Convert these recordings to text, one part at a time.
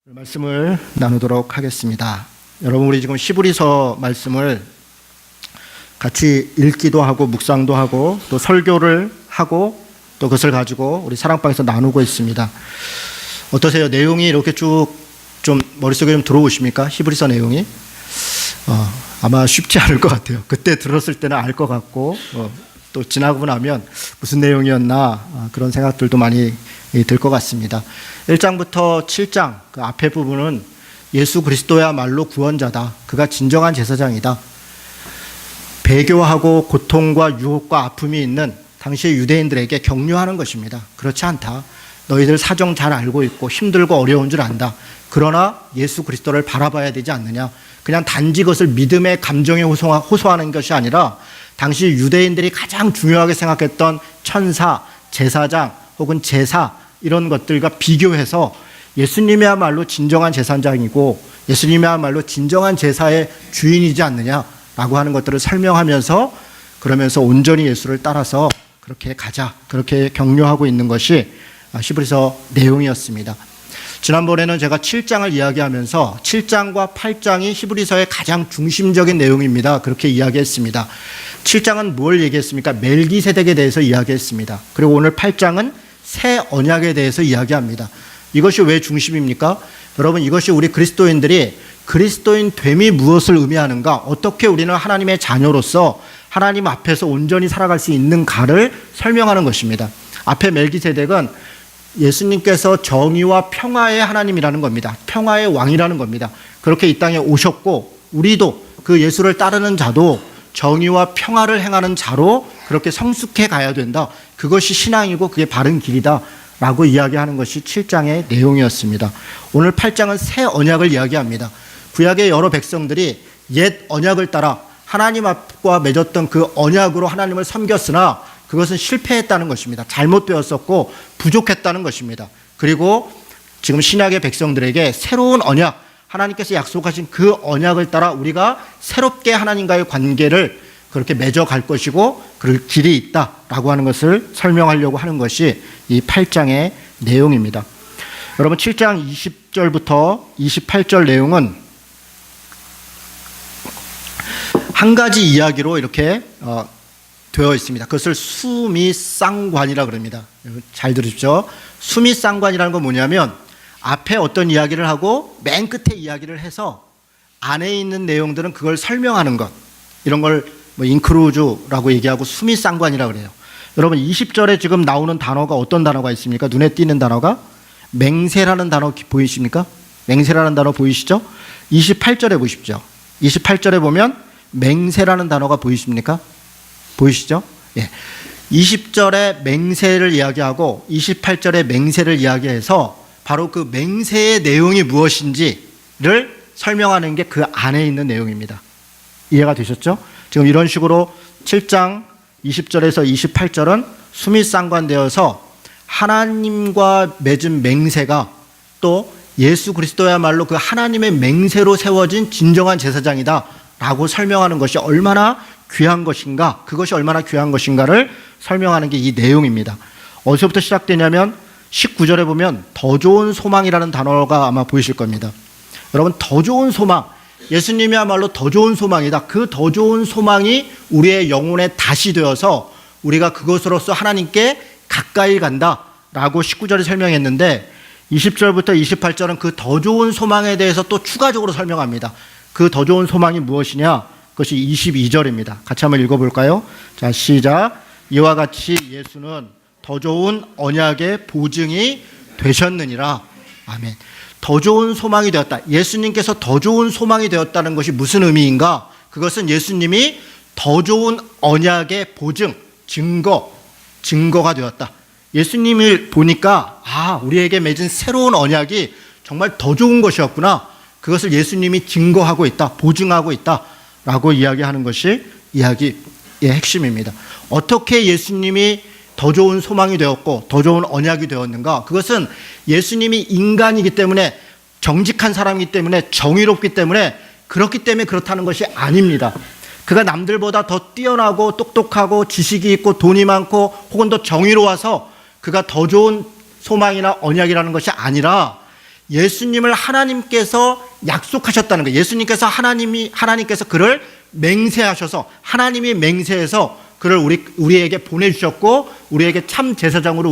말씀을 나누도록 하겠습니다. 여러분, 우리 지금 히브리서 말씀을 같이 읽기도 하고 묵상도 하고 또 설교를 하고 또 그것을 가지고 우리 사랑방에서 나누고 있습니다. 어떠세요? 내용이 이렇게 쭉 좀 머릿속에 좀 들어오십니까? 히브리서 내용이 아마 쉽지 않을 것 같아요. 그때 들었을 때는 알 것 같고 또 지나고 나면 무슨 내용이었나 그런 생각들도 많이 들 것 같습니다. 1장부터 7장 그 앞에 부분은 예수 그리스도야말로 구원자다. 그가 진정한 제사장이다. 배교하고 고통과 유혹과 아픔이 있는 당시의 유대인들에게 격려하는 것입니다. 그렇지 않다. 너희들 사정 잘 알고 있고 힘들고 어려운 줄 안다. 그러나 예수 그리스도를 바라봐야 되지 않느냐. 그냥 단지 그것을 믿음의 감정에 호소하는 것이 아니라 당시 유대인들이 가장 중요하게 생각했던 천사, 제사장 혹은 제사 이런 것들과 비교해서 예수님이야말로 진정한 제사장이고 예수님이야말로 진정한 제사의 주인이지 않느냐라고 하는 것들을 설명하면서 그러면서 온전히 예수를 따라서 그렇게 가자, 그렇게 격려하고 있는 것이 히브리서 내용이었습니다. 지난번에는 제가 7장을 이야기하면서 7장과 8장이 히브리서의 가장 중심적인 내용입니다. 그렇게 이야기했습니다. 7장은 뭘 얘기했습니까? 멜기세덱에 대해서 이야기했습니다. 그리고 오늘 8장은 새 언약에 대해서 이야기합니다. 이것이 왜 중심입니까? 여러분, 이것이 우리 그리스도인들이 그리스도인 됨이 무엇을 의미하는가, 어떻게 우리는 하나님의 자녀로서 하나님 앞에서 온전히 살아갈 수 있는가를 설명하는 것입니다. 앞에 멜기세덱은 예수님께서 정의와 평화의 하나님이라는 겁니다. 평화의 왕이라는 겁니다. 그렇게 이 땅에 오셨고 우리도 그 예수를 따르는 자도 정의와 평화를 행하는 자로 그렇게 성숙해 가야 된다. 그것이 신앙이고 그게 바른 길이다 라고 이야기하는 것이 7장의 내용이었습니다. 오늘 8장은 새 언약을 이야기합니다. 구약의 여러 백성들이 옛 언약을 따라 하나님 앞과 맺었던 그 언약으로 하나님을 섬겼으나 그것은 실패했다는 것입니다. 잘못되었었고 부족했다는 것입니다. 그리고 지금 신약의 백성들에게 새로운 언약, 하나님께서 약속하신 그 언약을 따라 우리가 새롭게 하나님과의 관계를 그렇게 맺어갈 것이고 그 길이 있다라고 하는 것을 설명하려고 하는 것이 이 8장의 내용입니다. 여러분, 7장 20절부터 28절 내용은 한 가지 이야기로 이렇게 되어 있습니다. 그것을 수미쌍관이라 그럽니다. 잘 들으십시오. 수미쌍관이라는 건 뭐냐면 앞에 어떤 이야기를 하고 맨 끝에 이야기를 해서 안에 있는 내용들은 그걸 설명하는 것, 이런 걸 인크루즈라고 얘기하고 수미쌍관이라고 그래요. 여러분, 20절에 지금 나오는 단어가 어떤 단어가 있습니까? 눈에 띄는 단어가 맹세라는 단어 보이십니까? 맹세라는 단어 보이시죠? 28절에 보십시오. 28절에 보면 맹세라는 단어가 보이십니까? 보이시죠? 예. 20절에 맹세를 이야기하고 28절에 맹세를 이야기해서 바로 그 맹세의 내용이 무엇인지를 설명하는 게 그 안에 있는 내용입니다. 이해가 되셨죠? 지금 이런 식으로 7장 20절에서 28절은 수미쌍관되어서 하나님과 맺은 맹세가 또 예수 그리스도야말로 그 하나님의 맹세로 세워진 진정한 제사장이다 라고 설명하는 것이 얼마나 귀한 것인가, 그것이 얼마나 귀한 것인가를 설명하는 게 이 내용입니다. 어디서부터 시작되냐면 19절에 보면 더 좋은 소망이라는 단어가 아마 보이실 겁니다. 여러분, 더 좋은 소망, 예수님이야말로 더 좋은 소망이다. 그 더 좋은 소망이 우리의 영혼에 다시 되어서 우리가 그것으로서 하나님께 가까이 간다라고 19절에 설명했는데 20절부터 28절은 그 더 좋은 소망에 대해서 또 추가적으로 설명합니다. 그 더 좋은 소망이 무엇이냐? 그것이 22절입니다. 같이 한번 읽어볼까요? 자, 시작. 이와 같이 예수는 더 좋은 언약의 보증이 되셨느니라. 아멘. 더 좋은 소망이 되었다. 예수님께서 더 좋은 소망이 되었다는 것이 무슨 의미인가? 그것은 예수님이 더 좋은 언약의 보증, 증거가 되었다. 예수님을 보니까 우리에게 맺은 새로운 언약이 정말 더 좋은 것이었구나. 그것을 예수님이 증거하고 있다, 보증하고 있다 라고 이야기하는 것이 이야기의 핵심입니다. 어떻게 예수님이 더 좋은 소망이 되었고 더 좋은 언약이 되었는가? 그것은 예수님이 인간이기 때문에, 정직한 사람이기 때문에, 정의롭기 때문에, 그렇기 때문에 그렇다는 것이 아닙니다. 그가 남들보다 더 뛰어나고 똑똑하고 지식이 있고 돈이 많고 혹은 더 정의로워서 그가 더 좋은 소망이나 언약이라는 것이 아니라 예수님을 하나님께서 약속하셨다는 거예요. 예수님께서 하나님께서 그를 맹세하셔서 하나님이 맹세해서 그를 우리에게 보내주셨고 우리에게 참 제사장으로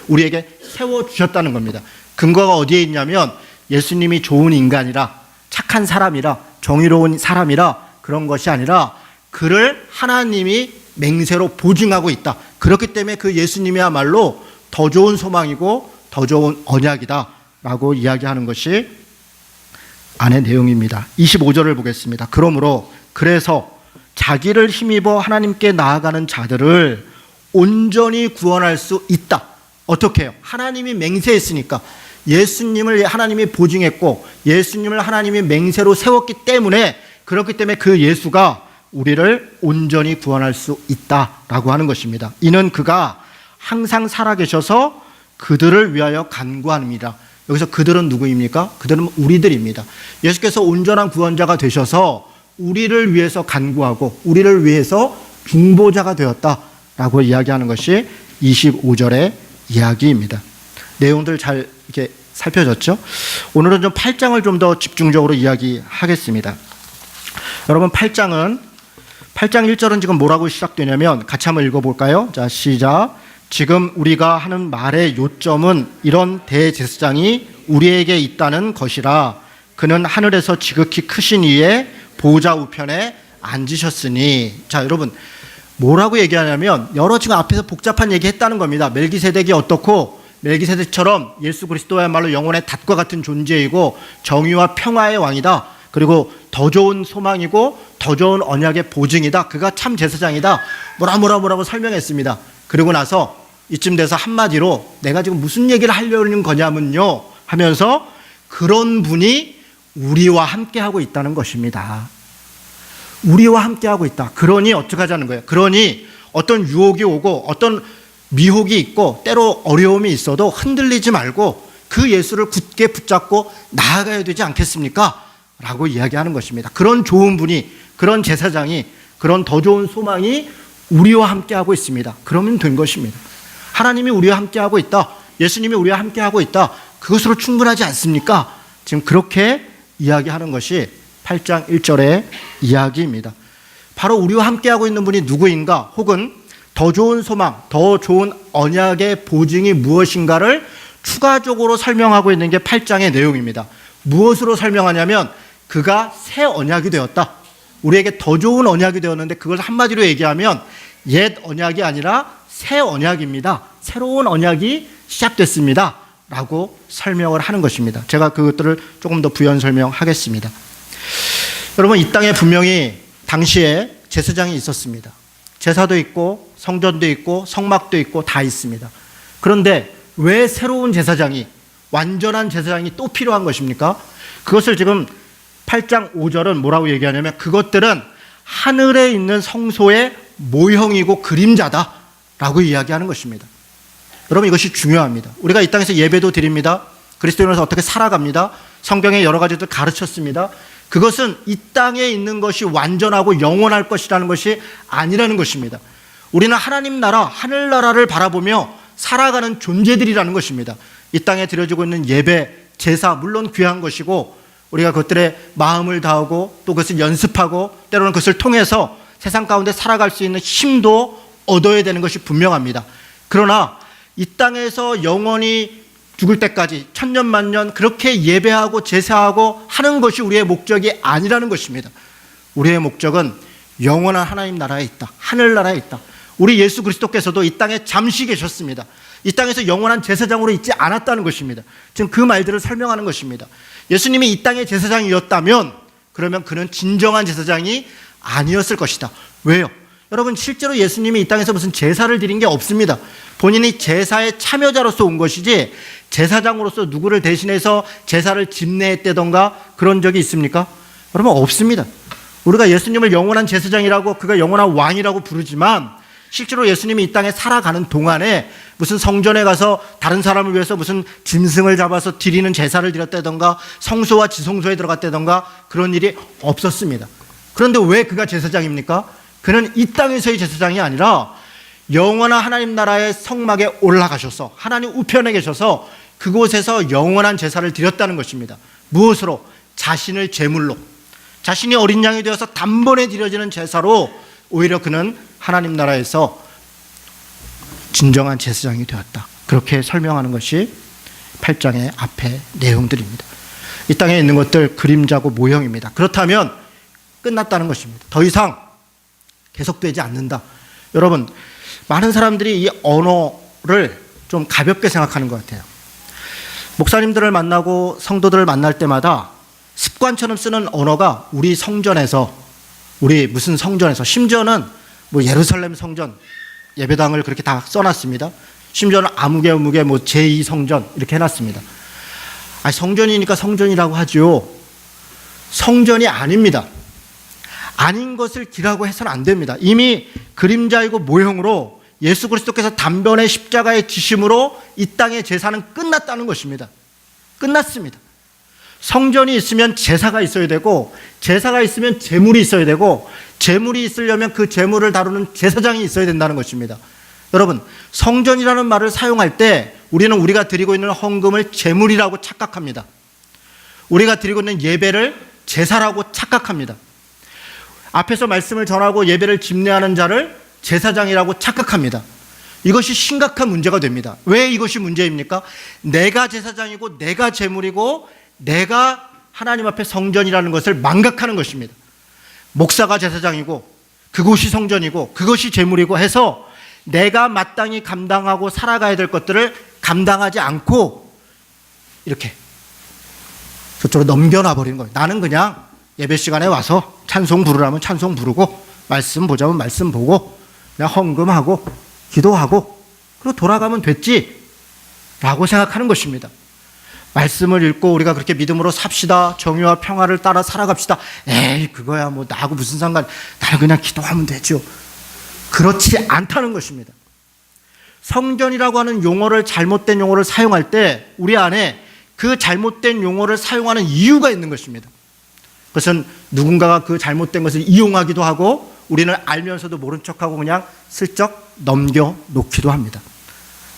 우리에게 세워주셨다는 겁니다. 근거가 어디에 있냐면 예수님이 좋은 인간이라 착한 사람이라 정의로운 사람이라 그런 것이 아니라 그를 하나님이 맹세로 보증하고 있다. 그렇기 때문에 그 예수님이야말로 더 좋은 소망이고 더 좋은 언약이다 라고 이야기하는 것이 안의 내용입니다. 25절을 보겠습니다. 그래서 자기를 힘입어 하나님께 나아가는 자들을 온전히 구원할 수 있다. 어떻게 해요? 하나님이 맹세했으니까 예수님을 하나님이 보증했고 예수님을 하나님이 맹세로 세웠기 때문에 그렇기 때문에 그 예수가 우리를 온전히 구원할 수 있다라고 하는 것입니다. 이는 그가 항상 살아계셔서 그들을 위하여 간구합니다. 여기서 그들은 누구입니까? 그들은 우리들입니다. 예수께서 온전한 구원자가 되셔서 우리를 위해서 간구하고 우리를 위해서 중보자가 되었다라고 이야기하는 것이 25절의 이야기입니다. 내용들 잘 이렇게 살펴졌죠? 오늘은 좀 8장을 좀 더 집중적으로 이야기하겠습니다. 여러분 8장 1절은 지금 뭐라고 시작되냐면 같이 한번 읽어볼까요? 자, 시작. 지금 우리가 하는 말의 요점은 이런 대제사장이 우리에게 있다는 것이라. 그는 하늘에서 지극히 크신 이의 보좌 우편에 앉으셨으니. 자, 여러분 뭐라고 얘기하냐면 여러 지금 앞에서 복잡한 얘기 했다는 겁니다. 멜기세덱이 어떻고 멜기세덱처럼 예수 그리스도야말로 영혼의 닷과 같은 존재이고 정의와 평화의 왕이다. 그리고 더 좋은 소망이고 더 좋은 언약의 보증이다. 그가 참 제사장이다. 뭐라고 설명했습니다. 그리고 나서 이쯤 돼서 한마디로 내가 지금 무슨 얘기를 하려는 거냐면요 하면서 그런 분이 우리와 함께하고 있다는 것입니다. 우리와 함께하고 있다. 그러니 어떻게 하자는 거예요? 그러니 어떤 유혹이 오고 어떤 미혹이 있고 때로 어려움이 있어도 흔들리지 말고 그 예수를 굳게 붙잡고 나아가야 되지 않겠습니까? 라고 이야기하는 것입니다. 그런 좋은 분이, 그런 제사장이, 그런 더 좋은 소망이 우리와 함께하고 있습니다. 그러면 된 것입니다. 하나님이 우리와 함께하고 있다. 예수님이 우리와 함께하고 있다. 그것으로 충분하지 않습니까? 지금 그렇게 이야기하는 것이 8장 1절의 이야기입니다. 바로 우리와 함께하고 있는 분이 누구인가? 혹은 더 좋은 소망, 더 좋은 언약의 보증이 무엇인가를 추가적으로 설명하고 있는 게 8장의 내용입니다. 무엇으로 설명하냐면 그가 새 언약이 되었다. 우리에게 더 좋은 언약이 되었는데 그걸 한마디로 얘기하면 옛 언약이 아니라 새 언약입니다. 새로운 언약이 시작됐습니다. 라고 설명을 하는 것입니다. 제가 그것들을 조금 더 부연 설명하겠습니다. 여러분 이 땅에 분명히 당시에 제사장이 있었습니다. 제사도 있고 성전도 있고 성막도 있고 다 있습니다. 그런데 왜 새로운 제사장이 완전한 제사장이 또 필요한 것입니까? 그것을 지금 8장 5절은 뭐라고 얘기하냐면 그것들은 하늘에 있는 성소의 모형이고 그림자다 라고 이야기하는 것입니다. 여러분 이것이 중요합니다. 우리가 이 땅에서 예배도 드립니다. 그리스도인으로서 어떻게 살아갑니다. 성경에 여러 가지들 가르쳤습니다. 그것은 이 땅에 있는 것이 완전하고 영원할 것이라는 것이 아니라는 것입니다. 우리는 하나님 나라, 하늘나라를 바라보며 살아가는 존재들이라는 것입니다. 이 땅에 드려지고 있는 예배, 제사 물론 귀한 것이고 우리가 그것들에 마음을 다하고 또 그것을 연습하고 때로는 그것을 통해서 세상 가운데 살아갈 수 있는 힘도 얻어야 되는 것이 분명합니다. 그러나 이 땅에서 영원히 죽을 때까지 천년 만년 그렇게 예배하고 제사하고 하는 것이 우리의 목적이 아니라는 것입니다. 우리의 목적은 영원한 하나님 나라에 있다. 하늘나라에 있다. 우리 예수 그리스도께서도 이 땅에 잠시 계셨습니다. 이 땅에서 영원한 제사장으로 있지 않았다는 것입니다. 지금 그 말들을 설명하는 것입니다. 예수님이 이 땅의 제사장이었다면 그러면 그는 진정한 제사장이 아니었을 것이다. 왜요? 여러분 실제로 예수님이 이 땅에서 무슨 제사를 드린 게 없습니다. 본인이 제사의 참여자로서 온 것이지 제사장으로서 누구를 대신해서 제사를 집례했다던가 그런 적이 있습니까? 여러분 없습니다. 우리가 예수님을 영원한 제사장이라고 그가 영원한 왕이라고 부르지만 실제로 예수님이 이 땅에 살아가는 동안에 무슨 성전에 가서 다른 사람을 위해서 무슨 짐승을 잡아서 드리는 제사를 드렸다던가 성소와 지성소에 들어갔다던가 그런 일이 없었습니다. 그런데 왜 그가 제사장입니까? 그는 이 땅에서의 제사장이 아니라 영원한 하나님 나라의 성막에 올라가셔서 하나님 우편에 계셔서 그곳에서 영원한 제사를 드렸다는 것입니다. 무엇으로? 자신을 제물로, 자신이 어린 양이 되어서 단번에 드려지는 제사로 오히려 그는 하나님 나라에서 진정한 제사장이 되었다. 그렇게 설명하는 것이 8장의 앞에 내용들입니다. 이 땅에 있는 것들 그림자고 모형입니다. 그렇다면 끝났다는 것입니다. 더 이상 계속되지 않는다. 여러분, 많은 사람들이 이 언어를 좀 가볍게 생각하는 것 같아요. 목사님들을 만나고 성도들을 만날 때마다 습관처럼 쓰는 언어가 우리 성전에서, 우리 무슨 성전에서, 심지어는 뭐 예루살렘 성전, 예배당을 그렇게 다 써놨습니다. 심지어는 아무개 뭐 제2성전 이렇게 해놨습니다. 성전이니까 성전이라고 하죠. 성전이 아닙니다. 아닌 것을 기라고 해서는 안 됩니다. 이미 그림자이고 모형으로 예수 그리스도께서 단번에 십자가의 지심으로 이 땅의 제사는 끝났다는 것입니다. 끝났습니다. 성전이 있으면 제사가 있어야 되고, 제사가 있으면 제물이 있어야 되고, 제물이 있으려면 그 제물을 다루는 제사장이 있어야 된다는 것입니다. 여러분, 성전이라는 말을 사용할 때 우리는 우리가 드리고 있는 헌금을 제물이라고 착각합니다. 우리가 드리고 있는 예배를 제사라고 착각합니다. 앞에서 말씀을 전하고 예배를 집례하는 자를 제사장이라고 착각합니다. 이것이 심각한 문제가 됩니다. 왜 이것이 문제입니까? 내가 제사장이고 내가 제물이고 내가 하나님 앞에 성전이라는 것을 망각하는 것입니다. 목사가 제사장이고 그곳이 성전이고 그것이 제물이고 해서 내가 마땅히 감당하고 살아가야 될 것들을 감당하지 않고 이렇게 저쪽으로 넘겨놔 버리는 거예요. 나는 그냥 예배 시간에 와서 찬송 부르라면 찬송 부르고, 말씀 보자면 말씀 보고, 그냥 헌금하고 기도하고 그리고 돌아가면 됐지 라고 생각하는 것입니다. 말씀을 읽고 우리가 그렇게 믿음으로 삽시다, 정의와 평화를 따라 살아갑시다. 에이, 그거야 뭐 나하고 무슨 상관, 나는 그냥 기도하면 되죠. 그렇지 않다는 것입니다. 성전이라고 하는 용어를, 잘못된 용어를 사용할 때 우리 안에 그 잘못된 용어를 사용하는 이유가 있는 것입니다. 그것은 누군가가 그 잘못된 것을 이용하기도 하고, 우리는 알면서도 모른 척하고 그냥 슬쩍 넘겨놓기도 합니다.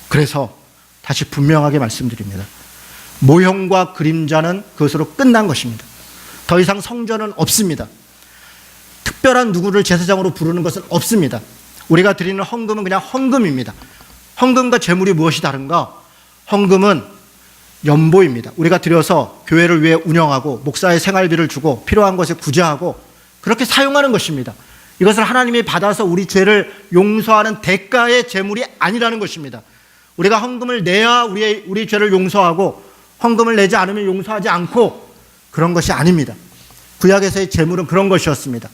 그래서 다시 분명하게 말씀드립니다. 모형과 그림자는 그것으로 끝난 것입니다. 더 이상 성전은 없습니다. 특별한 누구를 제사장으로 부르는 것은 없습니다. 우리가 드리는 헌금은 그냥 헌금입니다. 헌금과 제물이 무엇이 다른가? 헌금은 연보입니다. 우리가 드려서 교회를 위해 운영하고 목사의 생활비를 주고 필요한 것에 구제하고 그렇게 사용하는 것입니다. 이것을 하나님이 받아서 우리 죄를 용서하는 대가의 제물이 아니라는 것입니다. 우리가 헌금을 내야 우리 죄를 용서하고, 헌금을 내지 않으면 용서하지 않고, 그런 것이 아닙니다. 구약에서의 제물은 그런 것이었습니다.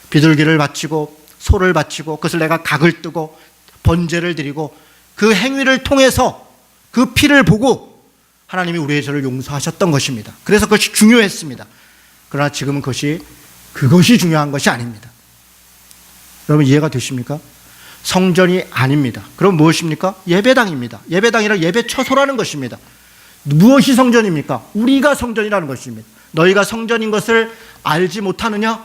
비둘기를 바치고 소를 바치고 그것을 내가 각을 뜨고 번제를 드리고 그 행위를 통해서 그 피를 보고 하나님이 우리의 죄를 용서하셨던 것입니다. 그래서 그것이 중요했습니다. 그러나 지금은 그것이 중요한 것이 아닙니다. 여러분 이해가 되십니까? 성전이 아닙니다. 그럼 무엇입니까? 예배당입니다. 예배당이란 예배 처소라는 것입니다. 무엇이 성전입니까? 우리가 성전이라는 것입니다. 너희가 성전인 것을 알지 못하느냐?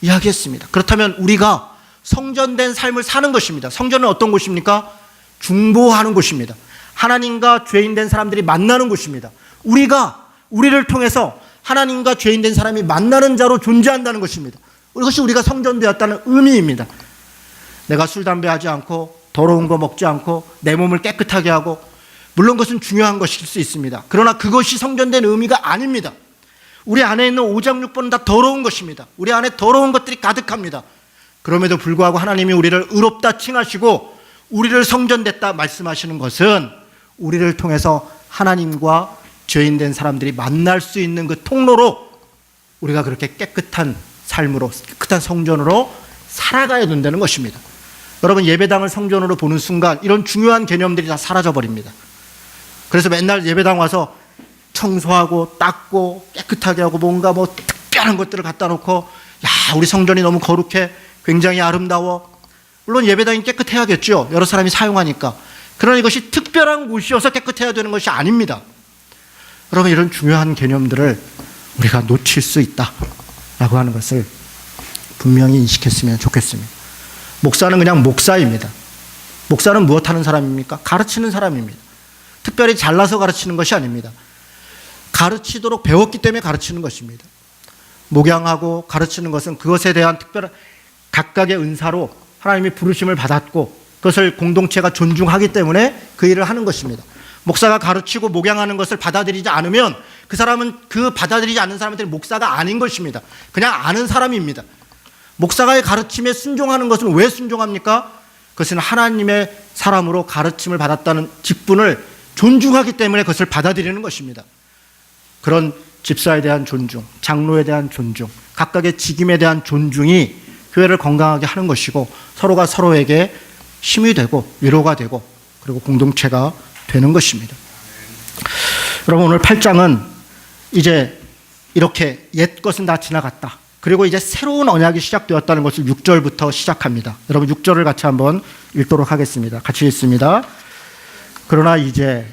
이야기했습니다. 그렇다면 우리가 성전된 삶을 사는 것입니다. 성전은 어떤 곳입니까? 중보하는 곳입니다. 하나님과 죄인된 사람들이 만나는 곳입니다. 우리를 통해서 하나님과 죄인된 사람이 만나는 자로 존재한다는 것입니다. 이것이 우리가 성전되었다는 의미입니다. 내가 술, 담배 하지 않고 더러운 거 먹지 않고 내 몸을 깨끗하게 하고, 물론 그것은 중요한 것일 수 있습니다. 그러나 그것이 성전된 의미가 아닙니다. 우리 안에 있는 5장 6번은 다 더러운 것입니다. 우리 안에 더러운 것들이 가득합니다. 그럼에도 불구하고 하나님이 우리를 의롭다 칭하시고 우리를 성전됐다 말씀하시는 것은 우리를 통해서 하나님과 죄인된 사람들이 만날 수 있는 그 통로로 우리가 그렇게 깨끗한 삶으로, 깨끗한 성전으로 살아가야 된다는 것입니다. 여러분, 예배당을 성전으로 보는 순간 이런 중요한 개념들이 다 사라져버립니다. 그래서 맨날 예배당 와서 청소하고 닦고 깨끗하게 하고 뭔가 뭐 특별한 것들을 갖다 놓고, 야, 우리 성전이 너무 거룩해, 굉장히 아름다워. 물론 예배당이 깨끗해야겠죠, 여러 사람이 사용하니까. 그러나 이것이 특별한 곳이어서 깨끗해야 되는 것이 아닙니다. 여러분, 이런 중요한 개념들을 우리가 놓칠 수 있다라고 하는 것을 분명히 인식했으면 좋겠습니다. 목사는 그냥 목사입니다. 목사는 무엇하는 사람입니까? 가르치는 사람입니다. 특별히 잘나서 가르치는 것이 아닙니다. 가르치도록 배웠기 때문에 가르치는 것입니다. 목양하고 가르치는 것은 그것에 대한 특별한 각각의 은사로 하나님이 부르심을 받았고 그것을 공동체가 존중하기 때문에 그 일을 하는 것입니다. 목사가 가르치고 목양하는 것을 받아들이지 않으면 그 사람은 그 받아들이지 않는 사람들은 목사가 아닌 것입니다. 그냥 아는 사람입니다. 목사가의 가르침에 순종하는 것은 왜 순종합니까? 그것은 하나님의 사람으로 가르침을 받았다는 직분을 존중하기 때문에 그것을 받아들이는 것입니다. 그런 집사에 대한 존중, 장로에 대한 존중, 각각의 직임에 대한 존중이 교회를 건강하게 하는 것이고 서로가 서로에게 힘이 되고 위로가 되고 그리고 공동체가 되는 것입니다. 여러분, 오늘 8장은 이제 이렇게 옛 것은 다 지나갔다. 그리고 이제 새로운 언약이 시작되었다는 것을 6절부터 시작합니다. 여러분 6절을 같이 한번 읽도록 하겠습니다. 같이 읽습니다. 그러나 이제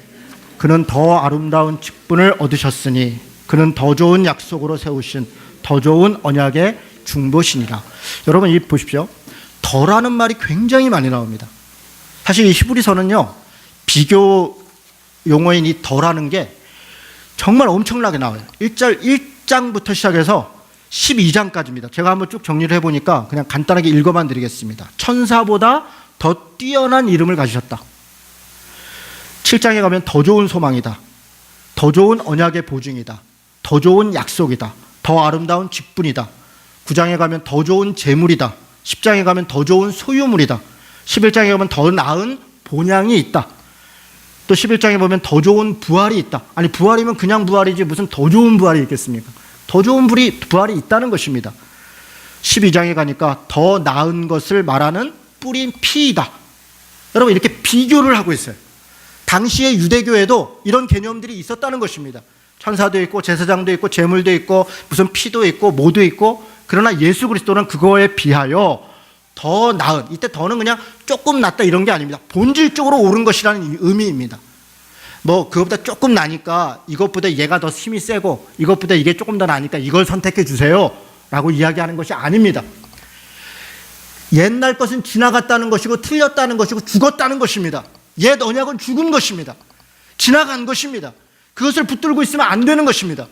그는 더 아름다운 직분을 얻으셨으니 그는 더 좋은 약속으로 세우신 더 좋은 언약의 중보시니라. 여러분 이 보십시오. 더라는 말이 굉장히 많이 나옵니다. 사실 이 히브리서는요, 비교 용어인 이 더라는 게 정말 엄청나게 나와요. 1장부터 시작해서 12장까지입니다. 제가 한번 쭉 정리를 해보니까 그냥 간단하게 읽어만 드리겠습니다. 천사보다 더 뛰어난 이름을 가지셨다. 7장에 가면 더 좋은 소망이다. 더 좋은 언약의 보증이다. 더 좋은 약속이다. 더 아름다운 직분이다. 9장에 가면 더 좋은 재물이다. 10장에 가면 더 좋은 소유물이다. 11장에 가면 더 나은 본향이 있다. 또 11장에 보면 더 좋은 부활이 있다. 아니 부활이면 그냥 부활이지 무슨 더 좋은 부활이 있겠습니까? 더 좋은 부활이 있다는 것입니다. 12장에 가니까 더 나은 것을 말하는 뿌린 피이다. 여러분 이렇게 비교를 하고 있어요. 당시의 유대교에도 이런 개념들이 있었다는 것입니다. 천사도 있고 제사장도 있고 제물도 있고 무슨 피도 있고 모도 있고, 그러나 예수 그리스도는 그거에 비하여 더 나은, 이때 더는 그냥 조금 낫다 이런 게 아닙니다. 본질적으로 옳은 것이라는 의미입니다. 뭐 그것보다 조금 나니까 이것보다 얘가 더 힘이 세고 이것보다 이게 조금 더 나니까 이걸 선택해 주세요 라고 이야기하는 것이 아닙니다. 옛날 것은 지나갔다는 것이고 틀렸다는 것이고 죽었다는 것입니다. 옛 언약은 죽은 것입니다. 지나간 것입니다. 그것을 붙들고 있으면 안 되는 것입니다.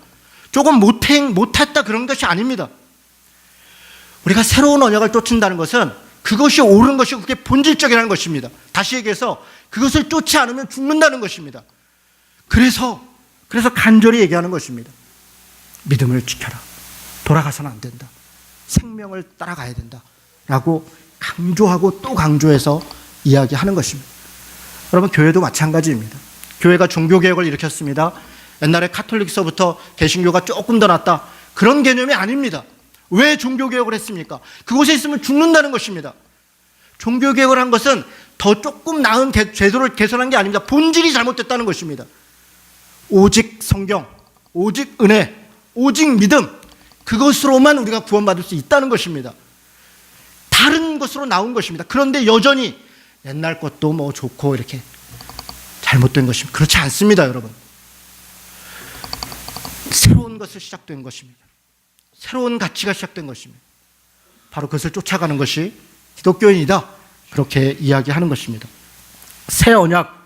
조금 못했다 그런 것이 아닙니다. 우리가 새로운 언약을 쫓는다는 것은 그것이 옳은 것이고 그게 본질적이라는 것입니다. 다시 얘기해서 그것을 쫓지 않으면 죽는다는 것입니다. 그래서 간절히 얘기하는 것입니다. 믿음을 지켜라. 돌아가서는 안 된다. 생명을 따라가야 된다. 라고 강조하고 또 강조해서 이야기하는 것입니다. 여러분 교회도 마찬가지입니다. 교회가 종교개혁을 일으켰습니다. 옛날에 카톨릭서부터 개신교가 조금 더 낫다. 그런 개념이 아닙니다. 왜 종교개혁을 했습니까? 그곳에 있으면 죽는다는 것입니다. 종교개혁을 한 것은 더 조금 나은 제도를 개선한 게 아닙니다. 본질이 잘못됐다는 것입니다. 오직 성경, 오직 은혜, 오직 믿음, 그것으로만 우리가 구원받을 수 있다는 것입니다. 다른 것으로 나온 것입니다. 그런데 여전히 옛날 것도 뭐 좋고 이렇게 잘못된 것입니다. 그렇지 않습니다, 여러분. 새로운 것을 시작된 것입니다. 새로운 가치가 시작된 것입니다. 바로 그것을 쫓아가는 것이 기독교인이다. 그렇게 이야기하는 것입니다. 새 언약,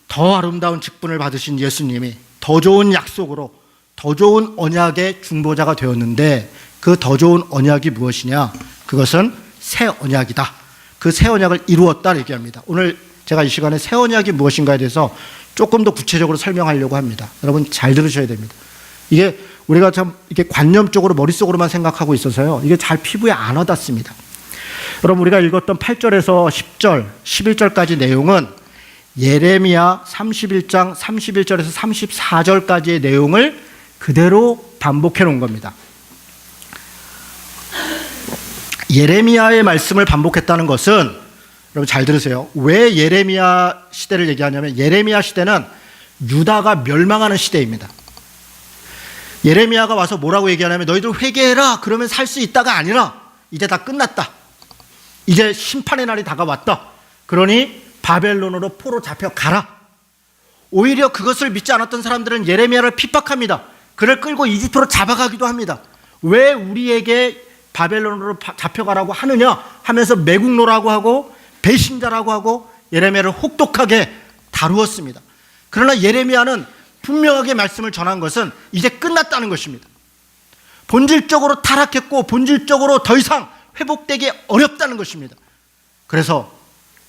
더 아름다운 직분을 받으신 예수님이 더 좋은 약속으로 더 좋은 언약의 중보자가 되었는데 그 더 좋은 언약이 무엇이냐? 그것은 새 언약이다. 그 새 언약을 이루었다 얘기합니다. 오늘 제가 이 시간에 새 언약이 무엇인가에 대해서 조금 더 구체적으로 설명하려고 합니다. 여러분 잘 들으셔야 됩니다. 이게 우리가 참 이렇게 관념적으로 머릿속으로만 생각하고 있어서요, 이게 잘 피부에 안 와닿습니다. 여러분 우리가 읽었던 8절에서 10절, 11절까지 내용은 예레미야 31장 31절에서 34절까지의 내용을 그대로 반복해 놓은 겁니다. 예레미야의 말씀을 반복했다는 것은, 여러분 잘 들으세요. 왜 예레미야 시대를 얘기하냐면 예레미야 시대는 유다가 멸망하는 시대입니다. 예레미야가 와서 뭐라고 얘기하냐면 너희들 회개해라 그러면 살 수 있다가 아니라 이제 다 끝났다. 이제 심판의 날이 다가왔다. 그러니 바벨론으로 포로 잡혀가라. 오히려 그것을 믿지 않았던 사람들은 예레미야를 핍박합니다. 그를 끌고 이집트로 잡아가기도 합니다. 왜 우리에게 바벨론으로 잡혀가라고 하느냐 하면서 매국노라고 하고 배신자라고 하고 예레미야를 혹독하게 다루었습니다. 그러나 예레미야는 분명하게 말씀을 전한 것은 이제 끝났다는 것입니다. 본질적으로 타락했고 본질적으로 더 이상 회복되기 어렵다는 것입니다. 그래서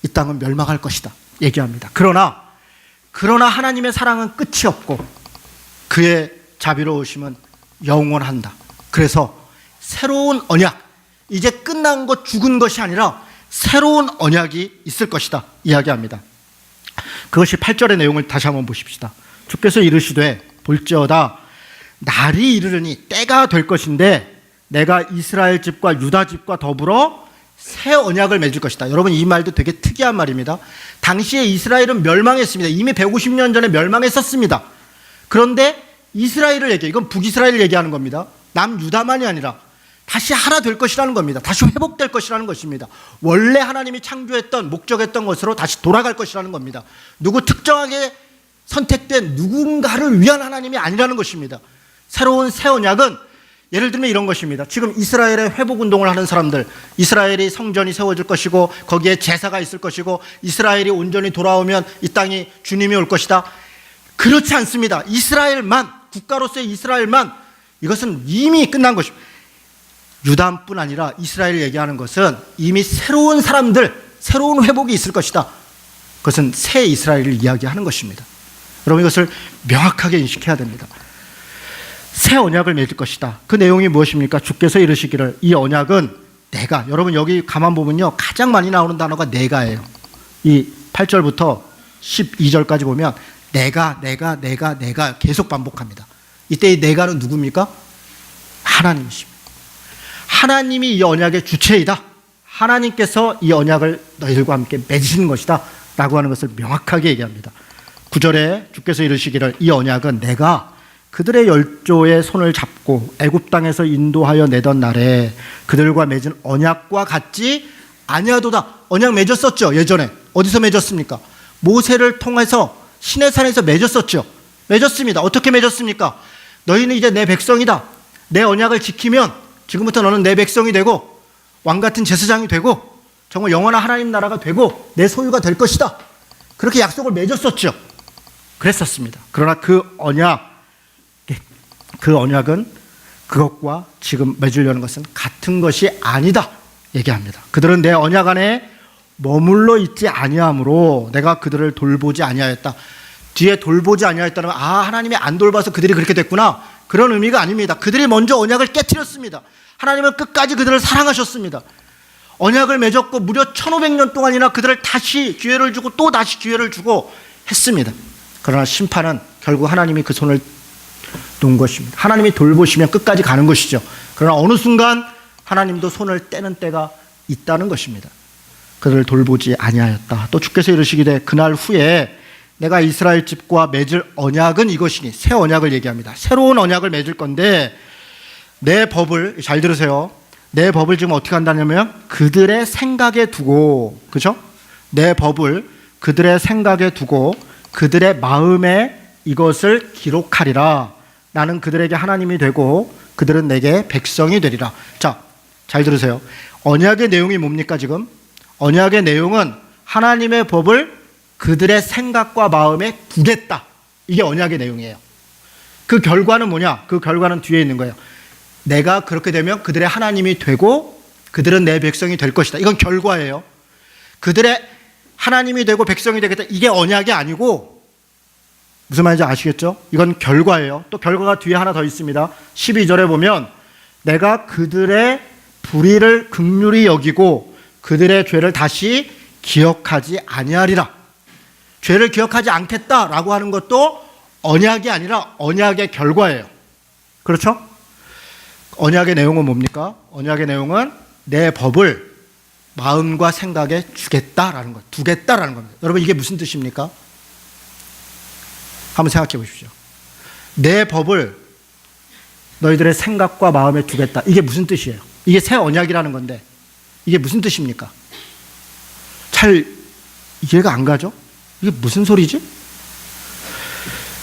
이 땅은 멸망할 것이다 얘기합니다. 그러나 하나님의 사랑은 끝이 없고 그의 자비로우심은 영원한다. 그래서 새로운 언약, 이제 끝난 것, 죽은 것이 아니라 새로운 언약이 있을 것이다 이야기합니다. 그것이 8절의 내용을 다시 한번 보십시다. 주께서 이르시되 볼지어다 날이 이르르니 때가 될 것인데 내가 이스라엘 집과 유다 집과 더불어 새 언약을 맺을 것이다. 여러분, 이 말도 되게 특이한 말입니다. 당시에 이스라엘은 멸망했습니다. 이미 150년 전에 멸망했었습니다. 그런데 이스라엘을 얘기해요. 이건 북이스라엘을 얘기하는 겁니다. 남유다만이 아니라 다시 하나 될 것이라는 겁니다. 다시 회복될 것이라는 것입니다. 원래 하나님이 창조했던 목적했던 것으로 다시 돌아갈 것이라는 겁니다. 누구 특정하게 선택된 누군가를 위한 하나님이 아니라는 것입니다. 새로운 새 언약은 예를 들면 이런 것입니다. 지금 이스라엘의 회복운동을 하는 사람들, 이스라엘이 성전이 세워질 것이고 거기에 제사가 있을 것이고 이스라엘이 온전히 돌아오면 이 땅이 주님이 올 것이다. 그렇지 않습니다. 이스라엘만, 국가로서의 이스라엘만, 이것은 이미 끝난 것입니다. 유다뿐 아니라 이스라엘을 얘기하는 것은 이미 새로운 사람들, 새로운 회복이 있을 것이다. 그것은 새 이스라엘을 이야기하는 것입니다. 여러분, 이것을 명확하게 인식해야 됩니다. 새 언약을 맺을 것이다. 그 내용이 무엇입니까? 주께서 이르시기를 이 언약은 내가, 여러분 여기 가만 보면요 가장 많이 나오는 단어가 내가예요. 이 8절부터 12절까지 보면 내가 계속 반복합니다. 이때 이 내가는 누굽니까? 하나님이십니다. 하나님이 이 언약의 주체이다. 하나님께서 이 언약을 너희들과 함께 맺으시는 것이다 라고 하는 것을 명확하게 얘기합니다. 9절에 주께서 이르시기를 이 언약은 내가 그들의 열조의 손을 잡고 애굽 땅에서 인도하여 내던 날에 그들과 맺은 언약과 같지 아니하도다. 언약 맺었었죠. 예전에 어디서 맺었습니까? 모세를 통해서 시내산에서 맺었었죠. 맺었습니다. 어떻게 맺었습니까? 너희는 이제 내 백성이다. 내 언약을 지키면 지금부터 너는 내 백성이 되고 왕같은 제사장이 되고 정말 영원한 하나님 나라가 되고 내 소유가 될 것이다. 그렇게 약속을 맺었었죠. 그랬었습니다. 그러나 그 언약은 그것과 지금 맺으려는 것은 같은 것이 아니다 얘기합니다. 그들은 내 언약 안에 머물러 있지 아니하므로 내가 그들을 돌보지 아니하였다. 뒤에 돌보지 아니하였다는 건 하나님이 안 돌봐서 그들이 그렇게 됐구나, 그런 의미가 아닙니다. 그들이 먼저 언약을 깨트렸습니다. 하나님은 끝까지 그들을 사랑하셨습니다. 언약을 맺었고 무려 1500년 동안이나 그들을 다시 기회를 주고 또 다시 기회를 주고 했습니다. 그러나 심판은 결국 하나님이 그 손을 놓은 것입니다. 하나님이 돌보시면 끝까지 가는 것이죠. 그러나 어느 순간 하나님도 손을 떼는 때가 있다는 것입니다. 그들을 돌보지 아니하였다. 또 주께서 이르시기를 그날 후에 내가 이스라엘 집과 맺을 언약은 이것이니, 새 언약을 얘기합니다. 새로운 언약을 맺을 건데 내 법을, 잘 들으세요, 내 법을 지금 어떻게 한다냐면 그들의 생각에 두고, 그죠? 내 법을 그들의 생각에 두고 그들의 마음에 이것을 기록하리라. 나는 그들에게 하나님이 되고 그들은 내게 백성이 되리라. 자, 잘 들으세요. 언약의 내용이 뭡니까 지금? 언약의 내용은 하나님의 법을 그들의 생각과 마음에 두겠다. 이게 언약의 내용이에요. 그 결과는 뭐냐? 그 결과는 뒤에 있는 거예요. 내가 그렇게 되면 그들의 하나님이 되고 그들은 내 백성이 될 것이다. 이건 결과예요. 그들의 하나님이 되고 백성이 되겠다. 이게 언약이 아니고, 무슨 말인지 아시겠죠? 이건 결과예요. 또 결과가 뒤에 하나 더 있습니다. 12절에 보면 내가 그들의 불의를 긍휼히 여기고 그들의 죄를 다시 기억하지 아니하리라. 죄를 기억하지 않겠다라고 하는 것도 언약이 아니라 언약의 결과예요. 그렇죠? 언약의 내용은 뭡니까? 언약의 내용은 내 법을 마음과 생각에 주겠다라는 것, 두겠다라는 겁니다. 여러분, 이게 무슨 뜻입니까? 한번 생각해 보십시오. 내 법을 너희들의 생각과 마음에 두겠다. 이게 무슨 뜻이에요? 이게 새 언약이라는 건데 이게 무슨 뜻입니까? 잘 이해가 안 가죠? 이게 무슨 소리지?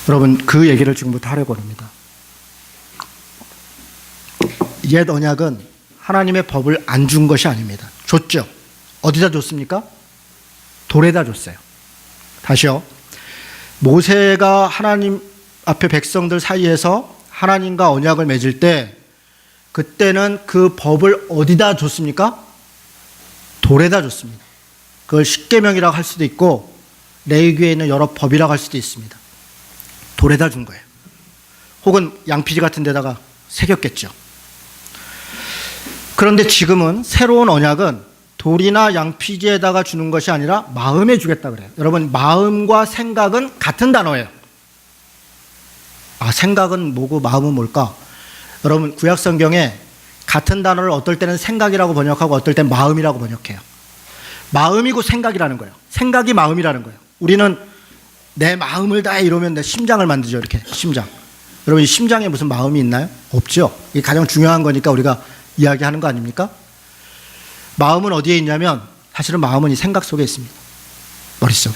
여러분, 그 얘기를 지금부터 하려고 합니다. 옛 언약은 하나님의 법을 안 준 것이 아닙니다. 줬죠. 어디다 줬습니까? 돌에다 줬어요. 다시요. 모세가 하나님 앞에 백성들 사이에서 하나님과 언약을 맺을 때 그때는 그 법을 어디다 줬습니까? 돌에다 줬습니다. 그걸 십계명이라고 할 수도 있고 레위기에 있는 여러 법이라고 할 수도 있습니다. 돌에다 준 거예요. 혹은 양피지 같은 데다가 새겼겠죠. 그런데 지금은 새로운 언약은 돌이나 양피지에다가 주는 것이 아니라 마음에 주겠다 그래요. 여러분, 마음과 생각은 같은 단어예요. 생각은 뭐고 마음은 뭘까? 여러분, 구약 성경에 같은 단어를 어떨 때는 생각이라고 번역하고 어떨 때는 마음이라고 번역해요. 마음이고 생각이라는 거예요. 생각이 마음이라는 거예요. 우리는 내 마음을 다해 이러면 내 심장을 만들죠. 이렇게 심장. 여러분, 이 심장에 무슨 마음이 있나요? 없죠. 이게 가장 중요한 거니까 우리가 이야기하는 거 아닙니까? 마음은 어디에 있냐면 사실은 마음은 이 생각 속에 있습니다. 머릿속에.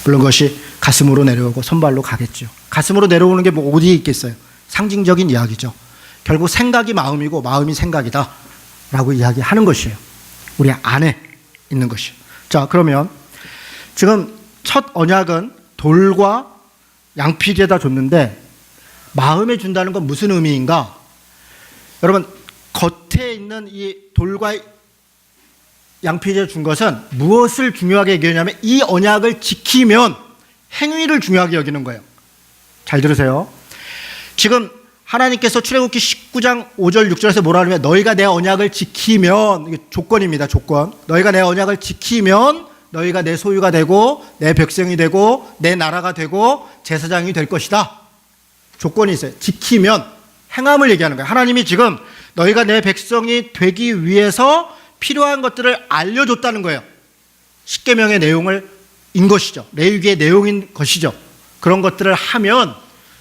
물론 그것이 가슴으로 내려오고 손발로 가겠죠. 가슴으로 내려오는 게 뭐 어디에 있겠어요? 상징적인 이야기죠. 결국 생각이 마음이고 마음이 생각이다 라고 이야기하는 것이에요. 우리 안에 있는 것이에요. 자, 그러면 지금 첫 언약은 돌과 양피지에다 줬는데 마음에 준다는 건 무슨 의미인가? 여러분, 겉에 있는 이 돌과 양피지에 준 것은 무엇을 중요하게 여기냐면 이 언약을 지키면 행위를 중요하게 여기는 거예요. 잘 들으세요. 지금 하나님께서 출애굽기 19장 5절 6절에서 뭐라 하냐면 너희가 내 언약을 지키면, 이게 조건입니다. 조건. 너희가 내 언약을 지키면 너희가 내 소유가 되고 내 백성이 되고 내 나라가 되고 제사장이 될 것이다. 조건이 있어요. 지키면, 행함을 얘기하는 거예요. 하나님이 지금 너희가 내 백성이 되기 위해서 필요한 것들을 알려줬다는 거예요. 십계명의 내용을 인 것이죠. 레위기의 내용인 것이죠. 그런 것들을 하면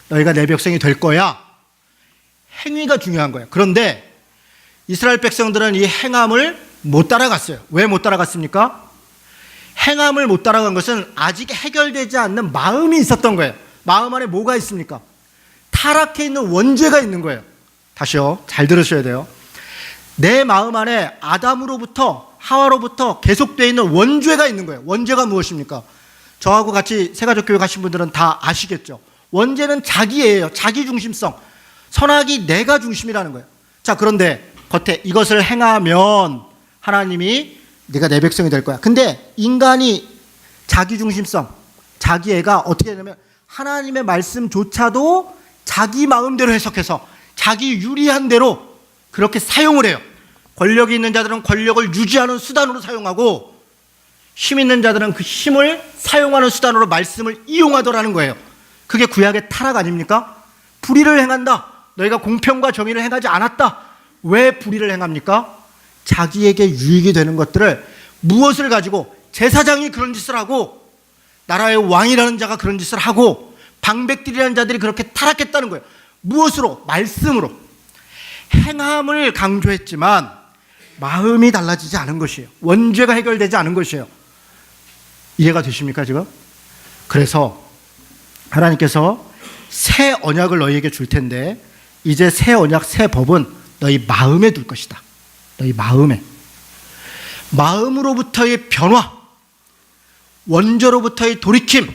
너희가 내 백성이 될 거야. 행위가 중요한 거예요. 그런데 이스라엘 백성들은 이 행함을 못 따라갔어요. 왜 못 따라갔습니까? 행함을 못 따라간 것은 아직 해결되지 않는 마음이 있었던 거예요. 마음 안에 뭐가 있습니까? 타락해 있는 원죄가 있는 거예요. 다시요. 잘 들으셔야 돼요. 내 마음 안에 아담으로부터 하와로부터 계속되어 있는 원죄가 있는 거예요. 원죄가 무엇입니까? 저하고 같이 세가족교회 가신 분들은 다 아시겠죠. 원죄는 자기예요. 자기 중심성. 선악이 내가 중심이라는 거예요. 자, 그런데 겉에 이것을 행하면 하나님이 네가 내 백성이 될 거야. 근데 인간이 자기 중심성, 자기애가 어떻게 되냐면 하나님의 말씀조차도 자기 마음대로 해석해서 자기 유리한 대로 그렇게 사용을 해요. 권력이 있는 자들은 권력을 유지하는 수단으로 사용하고 힘 있는 자들은 그 힘을 사용하는 수단으로 말씀을 이용하더라는 거예요. 그게 구약의 타락 아닙니까? 불의를 행한다. 너희가 공평과 정의를 행하지 않았다. 왜 불의를 행합니까? 자기에게 유익이 되는 것들을 무엇을 가지고 제사장이 그런 짓을 하고 나라의 왕이라는 자가 그런 짓을 하고 방백들이라는 자들이 그렇게 타락했다는 거예요. 무엇으로? 말씀으로. 행함을 강조했지만 마음이 달라지지 않은 것이에요. 원죄가 해결되지 않은 것이에요. 이해가 되십니까 지금? 그래서 하나님께서 새 언약을 너희에게 줄 텐데 이제 새 언약, 새 법은 너희 마음에 둘 것이다. 너희 마음에. 마음으로부터의 변화, 원죄로부터의 돌이킴,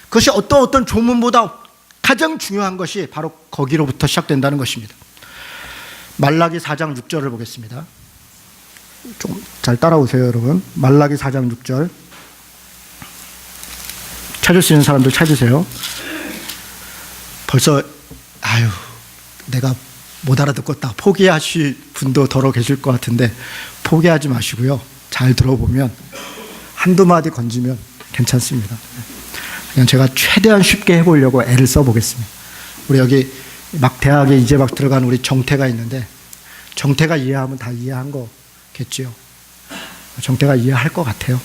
그것이 어떤 조문보다 가장 중요한 것이 바로 거기로부터 시작된다는 것입니다. 말라기 4장 6절을 보겠습니다. 좀 잘 따라오세요 여러분. 말라기 4장 6절 찾을 수 있는 사람들 찾으세요. 벌써 내가 못 알아듣겠다 포기하실 분도 더러 계실 것 같은데 포기하지 마시고요. 잘 들어보면 한두 마디 건지면 괜찮습니다. 그냥 제가 최대한 쉽게 해보려고 애를 써보겠습니다. 우리 여기 막 대학에 이제 막 들어간 우리 정태가 있는데 정태가 이해하면 다 이해한 거겠지요. 정태가 이해할 것 같아요.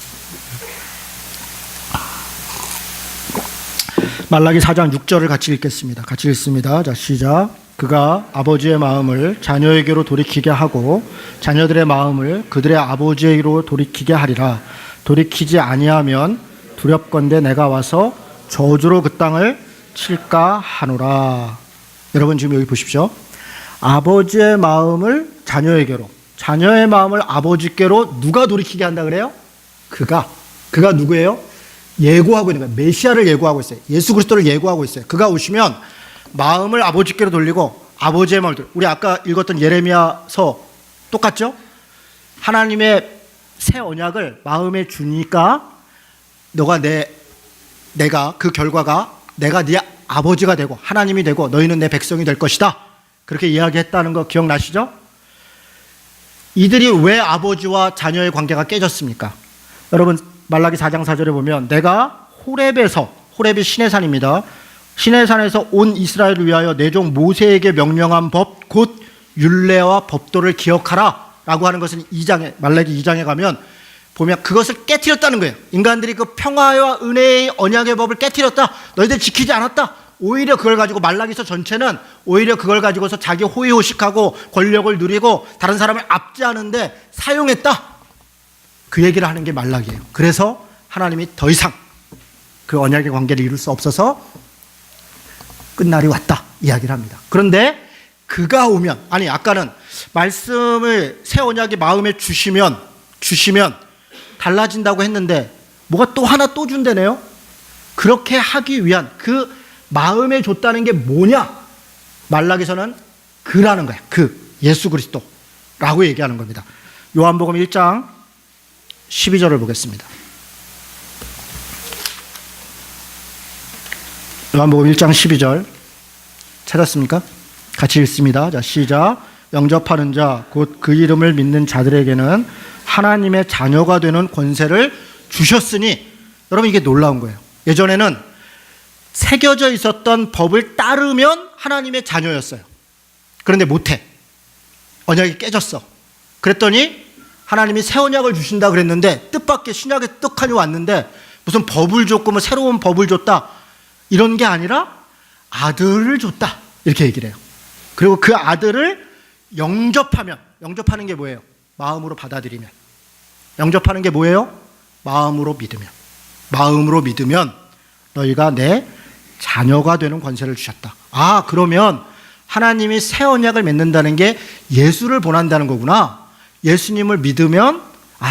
말라기 4장 6절을 같이 읽겠습니다. 같이 읽습니다. 자, 시작. 그가 아버지의 마음을 자녀에게로 돌이키게 하고 자녀들의 마음을 그들의 아버지에게로 돌이키게 하리라. 돌이키지 아니하면 두렵건대 내가 와서 저주로 그 땅을 칠까 하노라. 여러분 지금 여기 보십시오. 아버지의 마음을 자녀에게로, 자녀의 마음을 아버지께로 누가 돌이키게 한다 그래요? 그가 누구예요? 예고하고 있는 거예요. 메시아를 예고하고 있어요. 예수 그리스도를 예고하고 있어요. 그가 오시면 마음을 아버지께로 돌리고 아버지의 마음을 돌리고, 우리 아까 읽었던 예레미야서 똑같죠? 하나님의 새 언약을 마음에 주니까 내가 그 결과가 내가 네 아버지가 되고 하나님이 되고 너희는 내 백성이 될 것이다. 그렇게 이야기했다는 거 기억나시죠? 이들이 왜 아버지와 자녀의 관계가 깨졌습니까? 여러분 말라기 4장 4절에 보면 내가 호렙이 시내산입니다. 시내산에서 온 이스라엘을 위하여 내 종 모세에게 명령한 법 곧 율례와 법도를 기억하라 라고 하는 것은 말라기 2장에 가면 보면 그것을 깨트렸다는 거예요. 인간들이 그 평화와 은혜의 언약의 법을 깨트렸다. 너희들 지키지 않았다. 오히려 그걸 가지고 말라기서 전체는 오히려 그걸 가지고서 자기 호의호식하고 권력을 누리고 다른 사람을 압제하는데 사용했다. 그 얘기를 하는 게 말라기예요. 그래서 하나님이 더 이상 그 언약의 관계를 이룰 수 없어서 끝날이 왔다 이야기를 합니다. 그런데 그가 오면, 아까는 말씀을 새 언약의 마음에 주시면 달라진다고 했는데 뭐가 또 하나 또 준다네요. 그렇게 하기 위한 그 마음에 줬다는 게 뭐냐? 말라기서는 그라는 거야. 예수 그리스도라고 얘기하는 겁니다. 요한복음 1장 12절을 보겠습니다. 요한복음 1장 12절 찾았습니까? 같이 읽습니다. 자, 시작. 영접하는 자 곧 그 이름을 믿는 자들에게는 하나님의 자녀가 되는 권세를 주셨으니, 여러분 이게 놀라운 거예요. 예전에는 새겨져 있었던 법을 따르면 하나님의 자녀였어요. 그런데 못해. 언약이 깨졌어. 그랬더니 하나님이 새 언약을 주신다 그랬는데 뜻밖의 신약의 떡하니 왔는데 무슨 법을 줬고 뭐 새로운 법을 줬다 이런 게 아니라 아들을 줬다 이렇게 얘기를 해요. 그리고 그 아들을 영접하는 게 뭐예요? 마음으로 받아들이면. 영접하는 게 뭐예요? 마음으로 믿으면 너희가 내 자녀가 되는 권세를 주셨다. 그러면 하나님이 새 언약을 맺는다는 게 예수를 본한다는 거구나. 예수님을 믿으면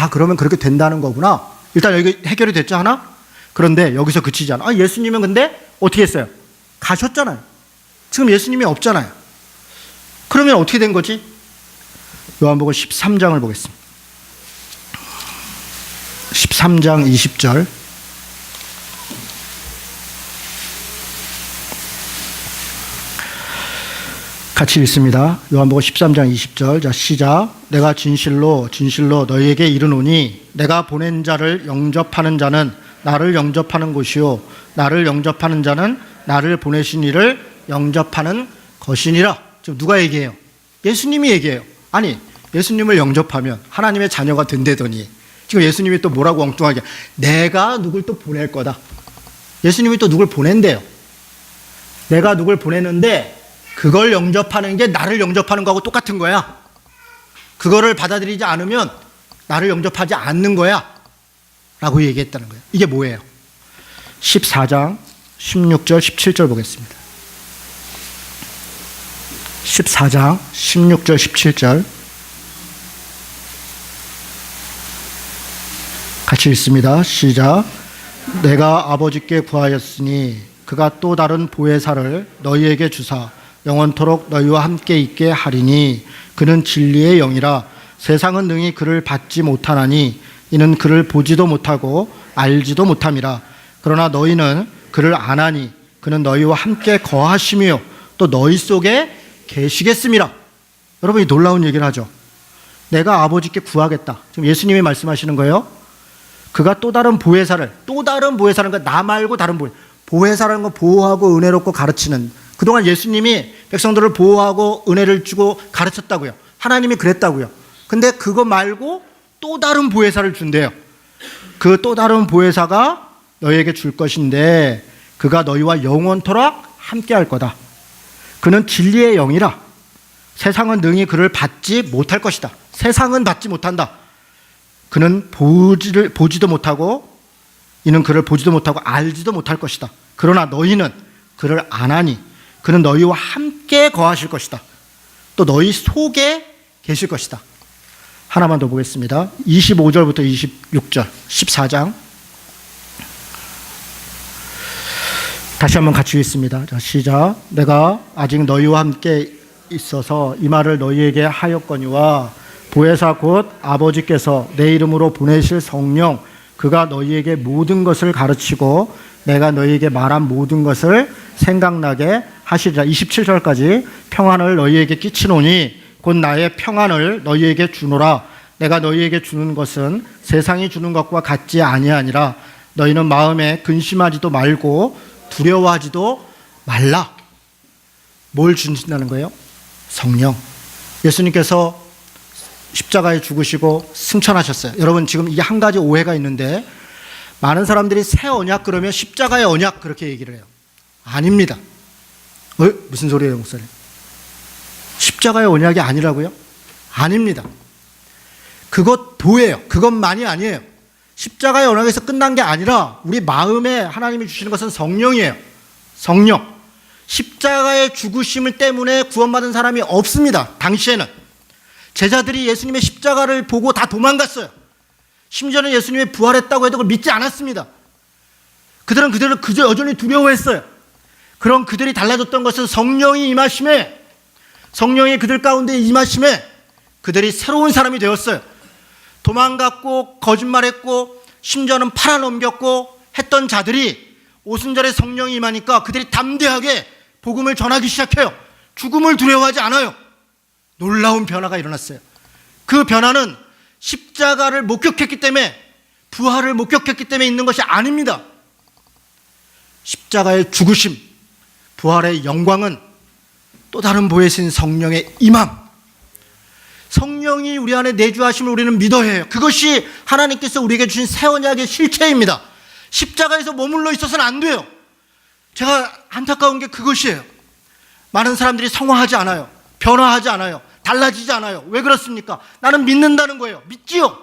그러면 그렇게 된다는 거구나. 일단 여기 해결이 됐죠 하나? 그런데 여기서 그치지 않아. 예수님은 근데 어떻게 했어요? 가셨잖아요. 지금 예수님이 없잖아요. 그러면 어떻게 된 거지? 요한복음 13장을 보겠습니다. 13장 20절. 같이 읽습니다. 요한복음 13장 20절. 자, 시작. 내가 진실로 너희에게 이르노니 내가 보낸 자를 영접하는 자는 나를 영접하는 것이요 나를 영접하는 자는 나를 보내신 이를 영접하는 것이니라. 지금 누가 얘기해요? 예수님이 얘기해요. 예수님을 영접하면 하나님의 자녀가 된다더니 지금 예수님이 또 뭐라고 엉뚱하게 내가 누굴 또 보낼 거다. 예수님이 또 누굴 보낸대요. 내가 누굴 보내는데 그걸 영접하는 게 나를 영접하는 거하고 똑같은 거야. 그거를 받아들이지 않으면 나를 영접하지 않는 거야 라고 얘기했다는 거예요. 이게 뭐예요? 14장 16절 17절 보겠습니다. 14장 16절 17절 같이 읽습니다. 시작. 내가 아버지께 구하였으니 그가 또 다른 보혜사를 너희에게 주사 영원토록 너희와 함께 있게 하리니 그는 진리의 영이라. 세상은 능히 그를 받지 못하나니 이는 그를 보지도 못하고 알지도 못함이라. 그러나 너희는 그를 아나니 그는 너희와 함께 거하시며 또 너희 속에 계시겠습니다. 여러분이 놀라운 얘기를 하죠. 내가 아버지께 구하겠다. 지금 예수님이 말씀하시는 거예요. 그가 또 다른 보혜사라는 건 나 말고 다른 보혜사라는 건 보호하고 은혜롭고 가르치는. 그동안 예수님이 백성들을 보호하고 은혜를 주고 가르쳤다고요. 하나님이 그랬다고요. 근데 그거 말고 또 다른 보혜사를 준대요. 그 또 다른 보혜사가 너희에게 줄 것인데 그가 너희와 영원토록 함께 할 거다. 그는 진리의 영이라. 세상은 능히 그를 받지 못할 것이다. 세상은 받지 못한다. 그는 보지도 못하고 이는 그를 보지도 못하고 알지도 못할 것이다. 그러나 너희는 그를 아나니 그는 너희와 함께 거하실 것이다. 또 너희 속에 계실 것이다. 하나만 더 보겠습니다. 25절부터 26절 14장 다시 한번 같이 읽습니다. 자, 시작. 내가 아직 너희와 함께 있어서 이 말을 너희에게 하였거니와 보혜사 곧 아버지께서 내 이름으로 보내실 성령 그가 너희에게 모든 것을 가르치고 내가 너희에게 말한 모든 것을 생각나게 하시리라. 27절까지 평안을 너희에게 끼치노니 곧 나의 평안을 너희에게 주노라. 내가 너희에게 주는 것은 세상이 주는 것과 같지 아니하니라. 너희는 마음에 근심하지도 말고 두려워하지도 말라. 뭘 주신다는 거예요? 성령. 예수님께서 십자가에 죽으시고 승천하셨어요. 여러분 지금 이게 한 가지 오해가 있는데 많은 사람들이 새 언약 그러면 십자가의 언약 그렇게 얘기를 해요. 아닙니다. 무슨 소리예요, 목사님? 십자가의 언약이 아니라고요? 아닙니다. 그것 도예요. 그것만이 아니에요. 십자가의 언약에서 끝난 게 아니라 우리 마음에 하나님이 주시는 것은 성령이에요. 성령. 십자가의 죽으심을 때문에 구원받은 사람이 없습니다. 당시에는. 제자들이 예수님의 십자가를 보고 다 도망갔어요. 심지어는 예수님이 부활했다고 해도 그걸 믿지 않았습니다. 그들은 그저 여전히 두려워했어요. 그럼 그들이 달라졌던 것은 성령이 임하심에, 성령이 그들 가운데 임하심에 그들이 새로운 사람이 되었어요. 도망갔고 거짓말했고 심지어는 팔아넘겼고 했던 자들이 오순절에 성령이 임하니까 그들이 담대하게 복음을 전하기 시작해요. 죽음을 두려워하지 않아요. 놀라운 변화가 일어났어요. 그 변화는 십자가를 목격했기 때문에, 부활을 목격했기 때문에 있는 것이 아닙니다. 십자가의 죽으심, 부활의 영광은 또 다른 보혜신 성령의 임함, 성령이 우리 안에 내주하심을 우리는 믿어야 해요. 그것이 하나님께서 우리에게 주신 새 언약의 실체입니다. 십자가에서 머물러 있어서는 안 돼요. 제가 안타까운 게 그것이에요. 많은 사람들이 성화하지 않아요. 변화하지 않아요. 달라지지 않아요. 왜 그렇습니까? 나는 믿는다는 거예요. 믿지요.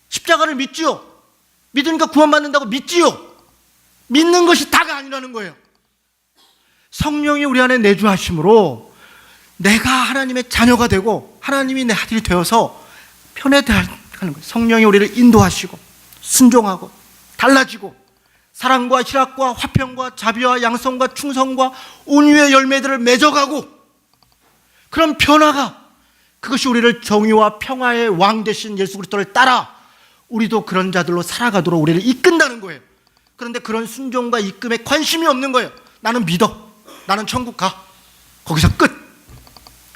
십자가를 믿지요. 믿으니까 구원받는다고 믿지요. 믿는 것이 다가 아니라는 거예요. 성령이 우리 안에 내주하심으로 내가 하나님의 자녀가 되고 하나님이 내 아들이 되어서 편애하는 거예요. 성령이 우리를 인도하시고 순종하고 달라지고 사랑과 희락과 화평과 자비와 양성과 충성과 온유의 열매들을 맺어가고, 그런 변화가, 그것이 우리를 정의와 평화의 왕 되신 예수 그리스도를 따라 우리도 그런 자들로 살아가도록 우리를 이끈다는 거예요. 그런데 그런 순종과 이끔에 관심이 없는 거예요. 나는 믿어. 나는 천국 가. 거기서 끝.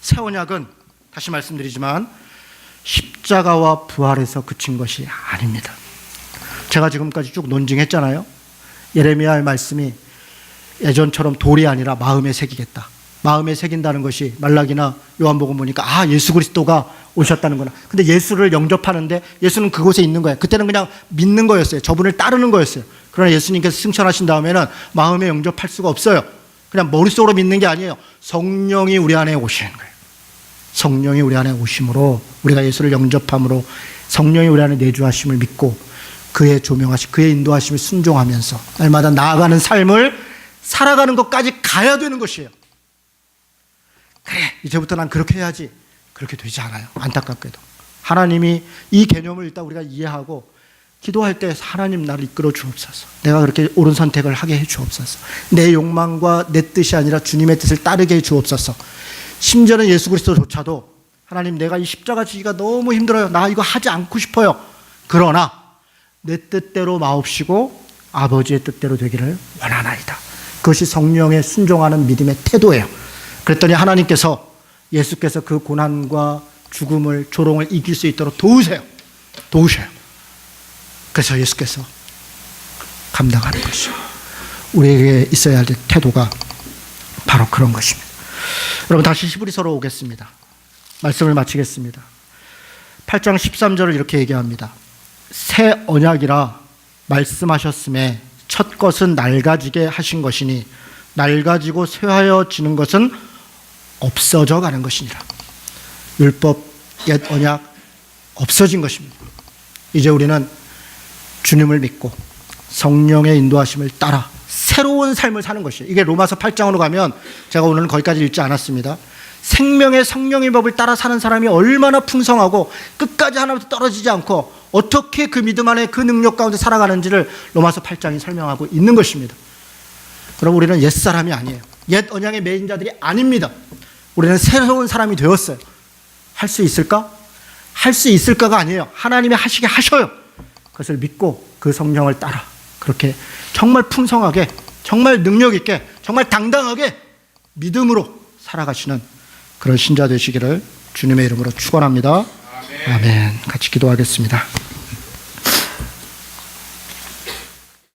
새 언약은 다시 말씀드리지만 십자가와 부활에서 그친 것이 아닙니다. 제가 지금까지 쭉 논증했잖아요. 예레미야의 말씀이 예전처럼 돌이 아니라 마음에 새기겠다. 마음에 새긴다는 것이 말라기나 요한복음 보니까 예수 그리스도가 오셨다는구나. 근데 예수를 영접하는데 예수는 그곳에 있는 거예요. 그때는 그냥 믿는 거였어요. 저분을 따르는 거였어요. 그러나 예수님께서 승천하신 다음에는 마음에 영접할 수가 없어요. 그냥 머릿속으로 믿는 게 아니에요. 성령이 우리 안에 오시는 거예요. 성령이 우리 안에 오심으로, 우리가 예수를 영접함으로 성령이 우리 안에 내주하심을 믿고 그의 조명하심, 그의 인도하심을 순종하면서 날마다 나아가는 삶을 살아가는 것까지 가야 되는 것이에요. 그래, 이제부터 난 그렇게 해야지. 그렇게 되지 않아요. 안타깝게도. 하나님이 이 개념을 일단 우리가 이해하고 기도할 때 하나님 나를 이끌어 주옵소서. 내가 그렇게 옳은 선택을 하게 해 주옵소서. 내 욕망과 내 뜻이 아니라 주님의 뜻을 따르게 해 주옵소서. 심지어는 예수 그리스도조차도 하나님 내가 이 십자가 지기가 너무 힘들어요. 나 이거 하지 않고 싶어요. 그러나 내 뜻대로 마옵시고 아버지의 뜻대로 되기를 원하나이다. 그것이 성령에 순종하는 믿음의 태도예요. 그랬더니 하나님께서, 예수께서 그 고난과 죽음을, 조롱을 이길 수 있도록 도우셔요. 그래서 예수께서 감당하는 것이요. 우리에게 있어야 할 태도가 바로 그런 것입니다. 여러분 다시 히브리서로 오겠습니다. 말씀을 마치겠습니다. 8장 13절을 이렇게 얘기합니다. 새 언약이라 말씀하셨음에 첫 것은 낡아지게 하신 것이니 낡아지고 쇠하여지는 것은 없어져 가는 것이니라. 율법, 옛 언약 없어진 것입니다. 이제 우리는 주님을 믿고 성령의 인도하심을 따라 새로운 삶을 사는 것이에요. 이게 로마서 8장으로 가면, 제가 오늘은 거기까지 읽지 않았습니다. 생명의 성령의 법을 따라 사는 사람이 얼마나 풍성하고 끝까지 하나부터 떨어지지 않고 어떻게 그 믿음 안에 그 능력 가운데 살아가는지를 로마서 8장이 설명하고 있는 것입니다. 여러분, 우리는 옛사람이 아니에요. 옛 언약의 매인자들이 아닙니다. 우리는 새로운 사람이 되었어요. 할 수 있을까? 할 수 있을까가 아니에요. 하나님이 하시게 하셔요. 그것을 믿고 그 성령을 따라 그렇게 정말 풍성하게, 정말 능력 있게, 정말 당당하게 믿음으로 살아가시는 그런 신자 되시기를 주님의 이름으로 축원합니다. 아멘. 같이 기도하겠습니다.